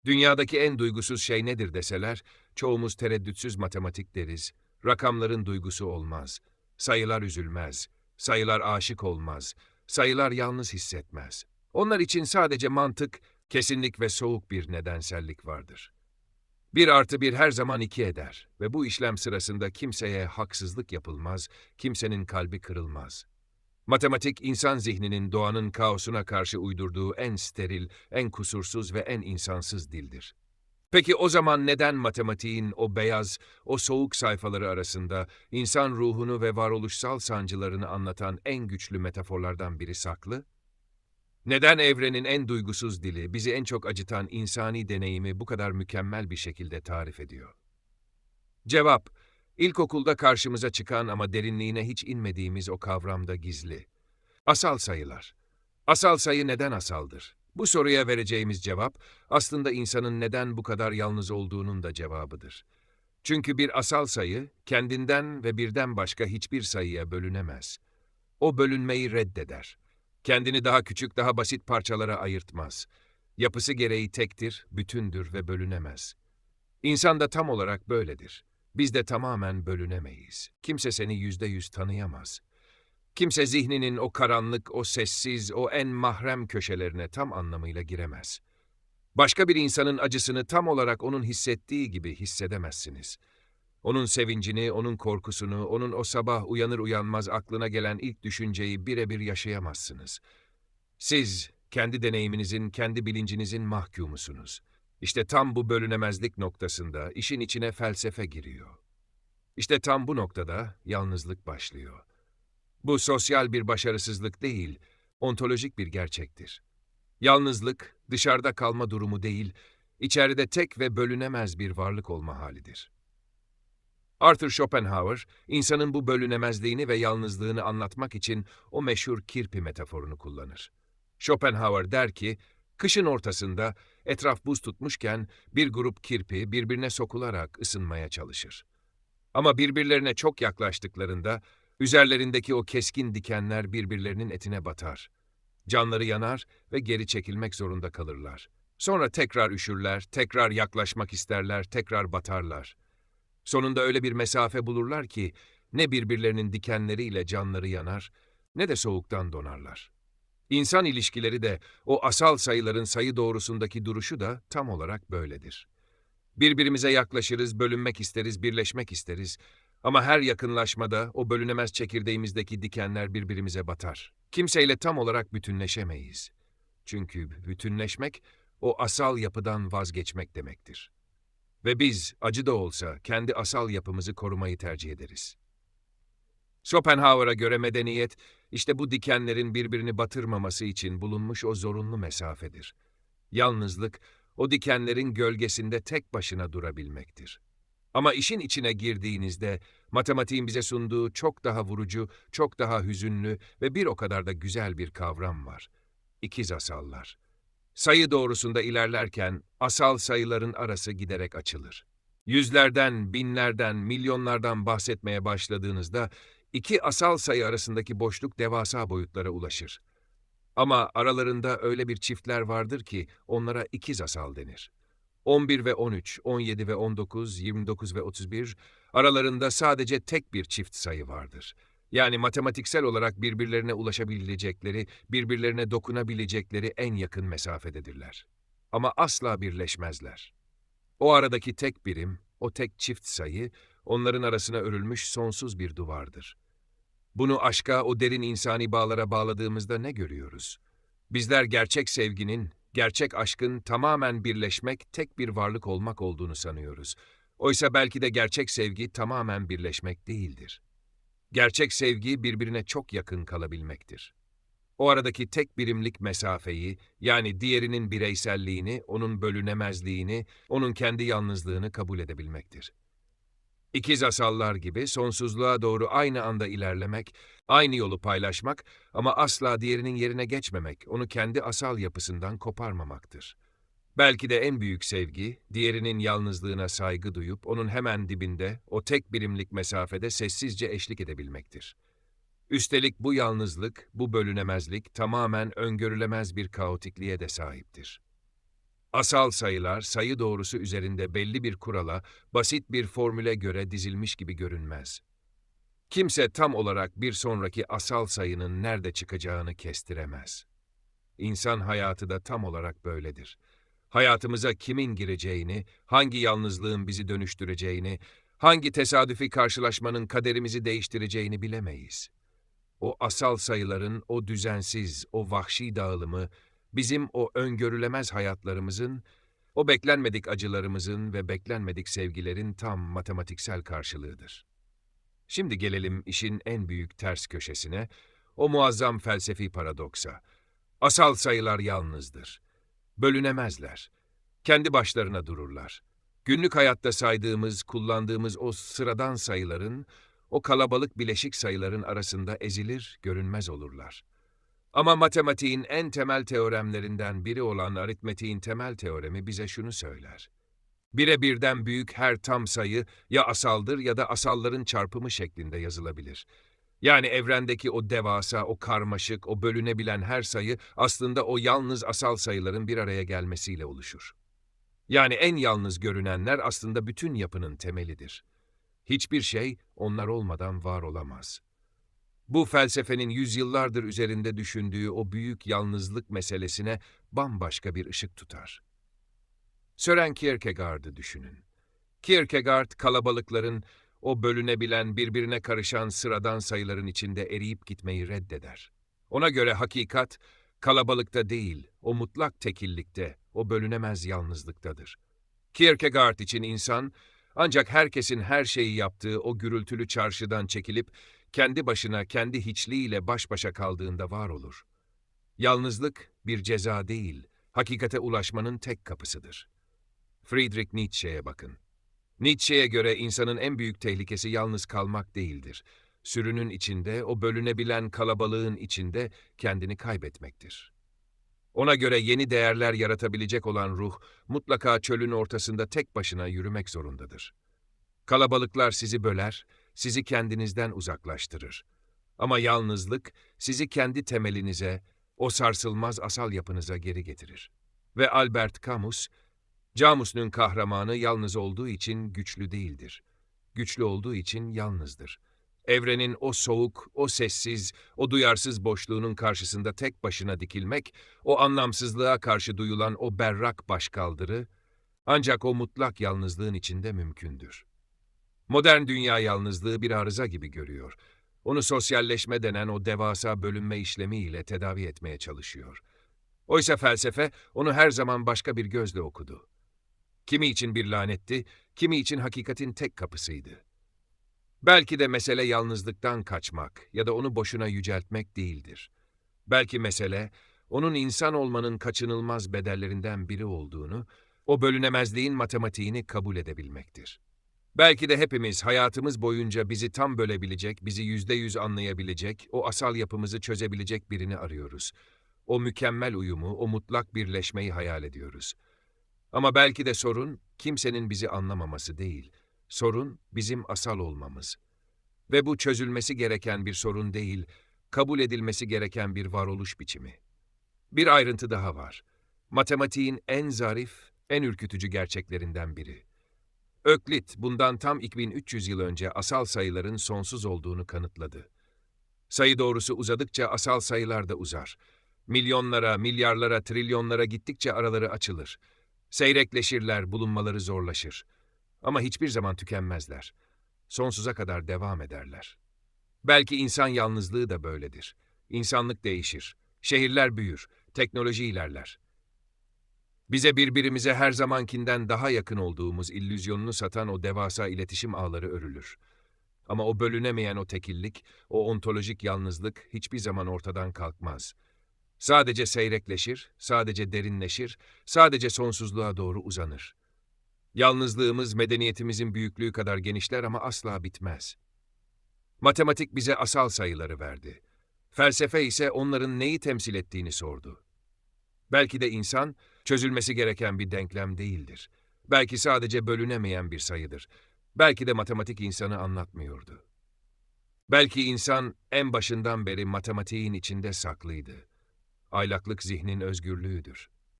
Dünyadaki en duygusuz şey nedir deseler, çoğumuz tereddütsüz matematik deriz. Rakamların duygusu olmaz. Sayılar üzülmez. Sayılar aşık olmaz. Sayılar yalnız hissetmez. Onlar için sadece mantık, kesinlik ve soğuk bir nedensellik vardır. Bir artı bir her zaman iki eder ve bu işlem sırasında kimseye haksızlık yapılmaz, kimsenin kalbi kırılmaz. Matematik, insan zihninin doğanın kaosuna karşı uydurduğu en steril, en kusursuz ve en insansız dildir. Peki o zaman neden matematiğin o beyaz, o soğuk sayfaları arasında insan ruhunu ve varoluşsal sancılarını anlatan en güçlü metaforlardan biri saklı? Neden evrenin en duygusuz dili, bizi en çok acıtan insani deneyimi bu kadar mükemmel bir şekilde tarif ediyor? Cevap, ilkokulda karşımıza çıkan ama derinliğine hiç inmediğimiz o kavramda gizli. Asal sayılar. Asal sayı neden asaldır? Bu soruya vereceğimiz cevap, aslında insanın neden bu kadar yalnız olduğunun da cevabıdır. Çünkü bir asal sayı, kendinden ve birden başka hiçbir sayıya bölünemez. O bölünmeyi reddeder. Kendini daha küçük, daha basit parçalara ayırtmaz. Yapısı gereği tektir, bütündür ve bölünemez. İnsan da tam olarak böyledir. Biz de tamamen bölünemeyiz. Kimse seni %100 tanıyamaz. Kimse zihninin o karanlık, o sessiz, o en mahrem köşelerine tam anlamıyla giremez. Başka bir insanın acısını tam olarak onun hissettiği gibi hissedemezsiniz. Onun sevincini, onun korkusunu, onun o sabah uyanır uyanmaz aklına gelen ilk düşünceyi birebir yaşayamazsınız. Siz, kendi deneyiminizin, kendi bilincinizin mahkumusunuz. İşte tam bu bölünemezlik noktasında işin içine felsefe giriyor. İşte tam bu noktada yalnızlık başlıyor. Bu sosyal bir başarısızlık değil, ontolojik bir gerçektir. Yalnızlık, dışarıda kalma durumu değil, içeride tek ve bölünemez bir varlık olma halidir. Arthur Schopenhauer, insanın bu bölünemezliğini ve yalnızlığını anlatmak için o meşhur kirpi metaforunu kullanır. Schopenhauer der ki, kışın ortasında etraf buz tutmuşken bir grup kirpi birbirine sokularak ısınmaya çalışır. Ama birbirlerine çok yaklaştıklarında, üzerlerindeki o keskin dikenler birbirlerinin etine batar. Canları yanar ve geri çekilmek zorunda kalırlar. Sonra tekrar üşürler, tekrar yaklaşmak isterler, tekrar batarlar. Sonunda öyle bir mesafe bulurlar ki, ne birbirlerinin dikenleriyle canları yanar, ne de soğuktan donarlar. İnsan ilişkileri de, o asal sayıların sayı doğrusundaki duruşu da tam olarak böyledir. Birbirimize yaklaşırız, bölünmek isteriz, birleşmek isteriz. Ama her yakınlaşmada o bölünemez çekirdeğimizdeki dikenler birbirimize batar. Kimseyle tam olarak bütünleşemeyiz. Çünkü bütünleşmek, o asal yapıdan vazgeçmek demektir. Ve biz, acı da olsa, kendi asal yapımızı korumayı tercih ederiz. Schopenhauer'a göre medeniyet, işte bu dikenlerin birbirini batırmaması için bulunmuş o zorunlu mesafedir. Yalnızlık, o dikenlerin gölgesinde tek başına durabilmektir. Ama işin içine girdiğinizde, matematiğin bize sunduğu çok daha vurucu, çok daha hüzünlü ve bir o kadar da güzel bir kavram var. İkiz asallar. Sayı doğrusunda ilerlerken, asal sayıların arası giderek açılır. Yüzlerden, binlerden, milyonlardan bahsetmeye başladığınızda, iki asal sayı arasındaki boşluk devasa boyutlara ulaşır. Ama aralarında öyle bir çiftler vardır ki onlara ikiz asal denir. 11 ve 13, 17 ve 19, 29 ve 31 aralarında sadece tek bir çift sayı vardır. Yani matematiksel olarak birbirlerine ulaşabilecekleri, birbirlerine dokunabilecekleri en yakın mesafededirler. Ama asla birleşmezler. O aradaki tek birim, o tek çift sayı, onların arasına örülmüş sonsuz bir duvardır. Bunu aşka, o derin insani bağlara bağladığımızda ne görüyoruz? Bizler gerçek sevginin, gerçek aşkın tamamen birleşmek, tek bir varlık olmak olduğunu sanıyoruz. Oysa belki de gerçek sevgi tamamen birleşmek değildir. Gerçek sevgi birbirine çok yakın kalabilmektir. O aradaki tek birimlik mesafeyi, yani diğerinin bireyselliğini, onun bölünemezliğini, onun kendi yalnızlığını kabul edebilmektir. İkiz asallar gibi sonsuzluğa doğru aynı anda ilerlemek, aynı yolu paylaşmak ama asla diğerinin yerine geçmemek, onu kendi asal yapısından koparmamaktır. Belki de en büyük sevgi, diğerinin yalnızlığına saygı duyup onun hemen dibinde, o tek birimlik mesafede sessizce eşlik edebilmektir. Üstelik bu yalnızlık, bu bölünemezlik tamamen öngörülemez bir kaotikliğe de sahiptir. Asal sayılar, sayı doğrusu üzerinde belli bir kurala, basit bir formüle göre dizilmiş gibi görünmez. Kimse tam olarak bir sonraki asal sayının nerede çıkacağını kestiremez. İnsan hayatı da tam olarak böyledir. Hayatımıza kimin gireceğini, hangi yalnızlığın bizi dönüştüreceğini, hangi tesadüfi karşılaşmanın kaderimizi değiştireceğini bilemeyiz. O asal sayıların, o düzensiz, o vahşi dağılımı, bizim o öngörülemez hayatlarımızın, o beklenmedik acılarımızın ve beklenmedik sevgilerin tam matematiksel karşılığıdır. Şimdi gelelim işin en büyük ters köşesine, o muazzam felsefi paradoksa. Asal sayılar yalnızdır. Bölünemezler. Kendi başlarına dururlar. Günlük hayatta saydığımız, kullandığımız o sıradan sayıların, o kalabalık bileşik sayıların arasında ezilir, görünmez olurlar. Ama matematiğin en temel teoremlerinden biri olan aritmetiğin temel teoremi bize şunu söyler. Bire birden büyük her tam sayı ya asaldır ya da asalların çarpımı şeklinde yazılabilir. Yani evrendeki o devasa, o karmaşık, o bölünebilen her sayı aslında o yalnız asal sayıların bir araya gelmesiyle oluşur. Yani en yalnız görünenler aslında bütün yapının temelidir. Hiçbir şey onlar olmadan var olamaz. Bu felsefenin yüzyıllardır üzerinde düşündüğü o büyük yalnızlık meselesine bambaşka bir ışık tutar. Sören Kierkegaard'ı düşünün. Kierkegaard, kalabalıkların, o bölünebilen, birbirine karışan sıradan sayıların içinde eriyip gitmeyi reddeder. Ona göre hakikat, kalabalıkta değil, o mutlak tekillikte, o bölünemez yalnızlıktadır. Kierkegaard için insan, ancak herkesin her şeyi yaptığı o gürültülü çarşıdan çekilip, kendi başına, kendi hiçliğiyle baş başa kaldığında var olur. Yalnızlık bir ceza değil, hakikate ulaşmanın tek kapısıdır. Friedrich Nietzsche'ye bakın. Nietzsche'ye göre insanın en büyük tehlikesi yalnız kalmak değildir. Sürünün içinde, o bölünebilen kalabalığın içinde kendini kaybetmektir. Ona göre yeni değerler yaratabilecek olan ruh, mutlaka çölün ortasında tek başına yürümek zorundadır. Kalabalıklar sizi böler, sizi kendinizden uzaklaştırır. Ama yalnızlık sizi kendi temelinize, o sarsılmaz asal yapınıza geri getirir. Ve Albert Camus, Camus'un kahramanı yalnız olduğu için güçlü değildir. Güçlü olduğu için yalnızdır. Evrenin o soğuk, o sessiz, o duyarsız boşluğunun karşısında tek başına dikilmek, o anlamsızlığa karşı duyulan o berrak başkaldırı, ancak o mutlak yalnızlığın içinde mümkündür. Modern dünya yalnızlığı bir arıza gibi görüyor. Onu sosyalleşme denen o devasa bölünme işlemiyle tedavi etmeye çalışıyor. Oysa felsefe onu her zaman başka bir gözle okudu. Kimi için bir lanetti, kimi için hakikatin tek kapısıydı. Belki de mesele yalnızlıktan kaçmak ya da onu boşuna yüceltmek değildir. Belki mesele, onun insan olmanın kaçınılmaz bedellerinden biri olduğunu, o bölünemezliğin matematiğini kabul edebilmektir. Belki de hepimiz hayatımız boyunca bizi tam bölebilecek, bizi %100 anlayabilecek, o asal yapımızı çözebilecek birini arıyoruz. O mükemmel uyumu, o mutlak birleşmeyi hayal ediyoruz. Ama belki de sorun, kimsenin bizi anlamaması değil. Sorun, bizim asal olmamız. Ve bu çözülmesi gereken bir sorun değil, kabul edilmesi gereken bir varoluş biçimi. Bir ayrıntı daha var. Matematiğin en zarif, en ürkütücü gerçeklerinden biri. Öklit, bundan tam 2300 yıl önce asal sayıların sonsuz olduğunu kanıtladı. Sayı doğrusu uzadıkça asal sayılar da uzar. Milyonlara, milyarlara, trilyonlara gittikçe araları açılır. Seyrekleşirler, bulunmaları zorlaşır. Ama hiçbir zaman tükenmezler. Sonsuza kadar devam ederler. Belki insan yalnızlığı da böyledir. İnsanlık değişir. Şehirler büyür. Teknoloji ilerler. Bize birbirimize her zamankinden daha yakın olduğumuz illüzyonunu satan o devasa iletişim ağları örülür. Ama o bölünemeyen o tekillik, o ontolojik yalnızlık hiçbir zaman ortadan kalkmaz. Sadece seyrekleşir, sadece derinleşir, sadece sonsuzluğa doğru uzanır. Yalnızlığımız medeniyetimizin büyüklüğü kadar genişler ama asla bitmez. Matematik bize asal sayıları verdi. Felsefe ise onların neyi temsil ettiğini sordu. Belki de insan, çözülmesi gereken bir denklem değildir. Belki sadece bölünemeyen bir sayıdır. Belki de matematik insanı anlatmıyordu. Belki insan en başından beri matematiğin içinde saklıydı. Aylaklık zihnin özgürlüğüdür.